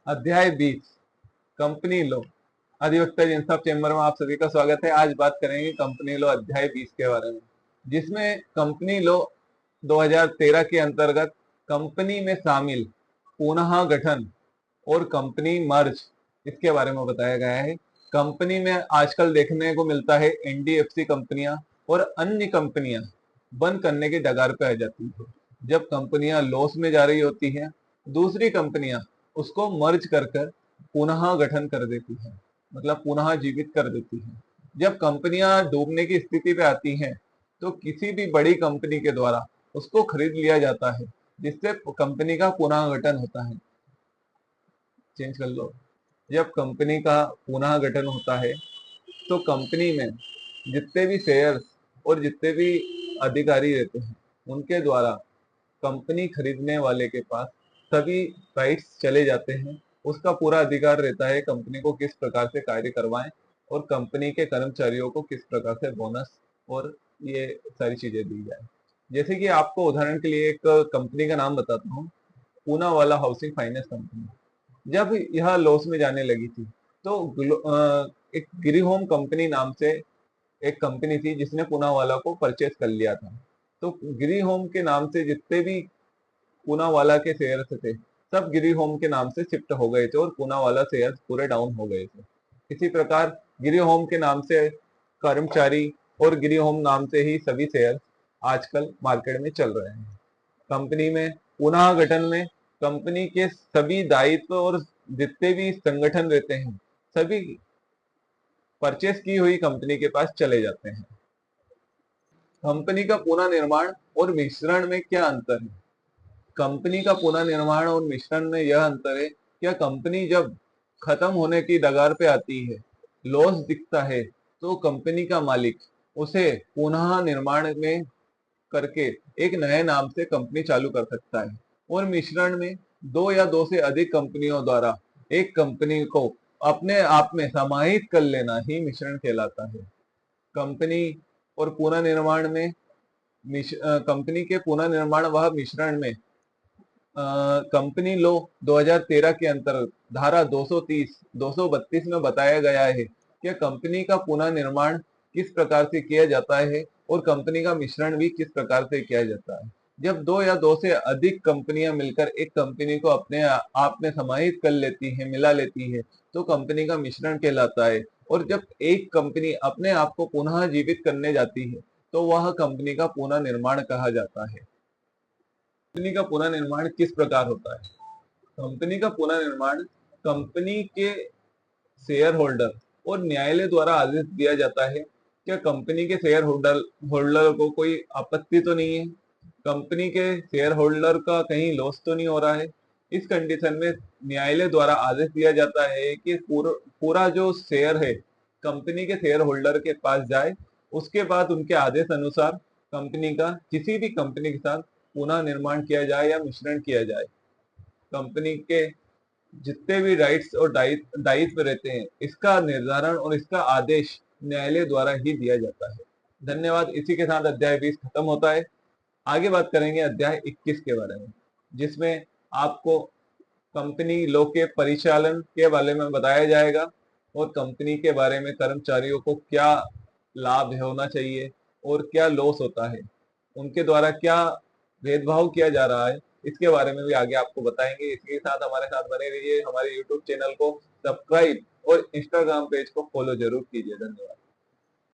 अध्याय 20 company law. अधिवक्ता इंसाफ chamber में आप सभी का स्वागत है। आज बात करेंगे कंपनी लॉ अध्याय 20 के बारे में, जिसमें कंपनी लॉ 2013 के अंतर्गत कंपनी में शामिल पुनः गठन और कंपनी मर्ज इसके बारे में बताया गया है। कंपनी में आजकल देखने को मिलता है एनडीएफसी कंपनियां और अन्य कंपनियां बंद करने की डगार पे आ जाती है। जब कंपनियां लॉस में जा रही होती हैं, दूसरी कंपनियां उसको मर्ज कर कर पुनः गठन कर देती है, मतलब पुनः जीवित कर देती है। जब कंपनियां डूबने की स्थिति पे आती हैं, तो किसी भी बड़ी कंपनी के द्वारा उसको खरीद लिया जाता है, जिससे कंपनी का पुनः गठन होता है। चेंज कर लो। जब कंपनी का पुनः गठन होता है, तो कंपनी में जितने भी शेयर्स और जितने भी अधिकारी रहते हैं, उनके द्वारा कंपनी खरीदने वाले के पास सभी राइट्स चले जाते हैं। उसका पूरा अधिकार रहता है कंपनी को किस प्रकार से कार्य करवाएं और कंपनी के कर्मचारियों को किस प्रकार से बोनस और ये सारी चीजें दी जाए। जैसे कि आपको उदाहरण के लिए एक कंपनी का नाम बताता हूँ, पूनावाला हाउसिंग फाइनेंस कंपनी। जब यह लॉस में जाने लगी थी, तो एक गिरी होम कंपनी नाम से एक कंपनी थी जिसने पूनावाला को परचेस कर लिया था। तो गिरी होम के नाम से जितने भी पूनावाला के शेयर्स थे, सब गिरी होम के नाम से शिफ्ट हो गए थे और पूनावाला शेयर्स पूरे डाउन हो गए थे। इसी प्रकार गिरी होम के नाम से कर्मचारी और गिरी होम नाम से ही सभी शेयर्स आजकल मार्केट में चल रहे हैं। कंपनी में पुनः गठन में कंपनी के सभी दायित्व और जितने भी संगठन रहते हैं, सभी परचेस की हुई कंपनी के पास चले जाते हैं। कंपनी का पुनः निर्माण और मिश्रण में क्या अंतर है? कंपनी का पुनः निर्माण और मिश्रण में यह अंतर है, क्या कंपनी जब खत्म होने की डगार पे आती है, लॉस दिखता है, तो कंपनी का मालिक उसे पुनः निर्माण में करके एक नए नाम से कंपनी चालू कर सकता है। और मिश्रण में दो या दो से अधिक कंपनियों द्वारा एक कंपनी को अपने आप में समाहित कर लेना ही मिश्रण कहलाता है। कंपनी और पुनर्निर्माण में कंपनी के पुनर्निर्माण व मिश्रण में कंपनी लॉ 2013 के अंतर्गत धारा 230, 232 में बताया गया है कि कंपनी का पुनः निर्माण किस प्रकार से किया जाता है और कंपनी का मिश्रण भी किस प्रकार से किया जाता है। जब दो या दो से अधिक कंपनियां मिलकर एक कंपनी को अपने आप में समाहित कर लेती है, मिला लेती है, तो कंपनी का मिश्रण कहलाता है। और जब एक कंपनी अपने आप को पुनः जीवित करने जाती है, तो वह कंपनी का पुनः निर्माण कहा जाता है। कंपनी का पुनः निर्माण किस प्रकार होता है? कंपनी का पुनः निर्माण कंपनी के शेयर होल्डर और न्यायालय द्वारा आदेश दिया जाता है। क्या कंपनी के शेयर होल्डर को कोई आपत्ति तो नहीं है? कंपनी के शेयर होल्डर का कहीं लॉस तो नहीं हो रहा है? इस कंडीशन में न्यायालय द्वारा आदेश दिया जाता है कि पूरा जो शेयर है कंपनी के शेयर होल्डर के पास जाए। उसके बाद उनके आदेश अनुसार कंपनी का किसी भी कंपनी के साथ पुनः निर्माण किया जाए या मिश्रण किया जाए। कंपनी के जितने भी राइट्स और दायित्व रहते हैं, इसका निर्धारण और इसका आदेश न्यायालय द्वारा ही दिया जाता है। धन्यवाद। इसी के साथ अध्याय 20 खत्म होता है। आगे बात करेंगे अध्याय 21 के बारे में, जिसमें आपको कंपनी लॉ के परिचालन के बारे में बताया जाएगा और कंपनी के बारे में कर्मचारियों को क्या लाभ होना चाहिए और क्या लॉस होता है, उनके द्वारा क्या भेदभाव किया जा रहा है, इसके बारे में भी आगे आपको बताएंगे। इसके साथ हमारे साथ बने रहिए। हमारे यूट्यूब चैनल को सब्सक्राइब और इंस्टाग्राम पेज को फॉलो जरूर कीजिए। धन्यवाद।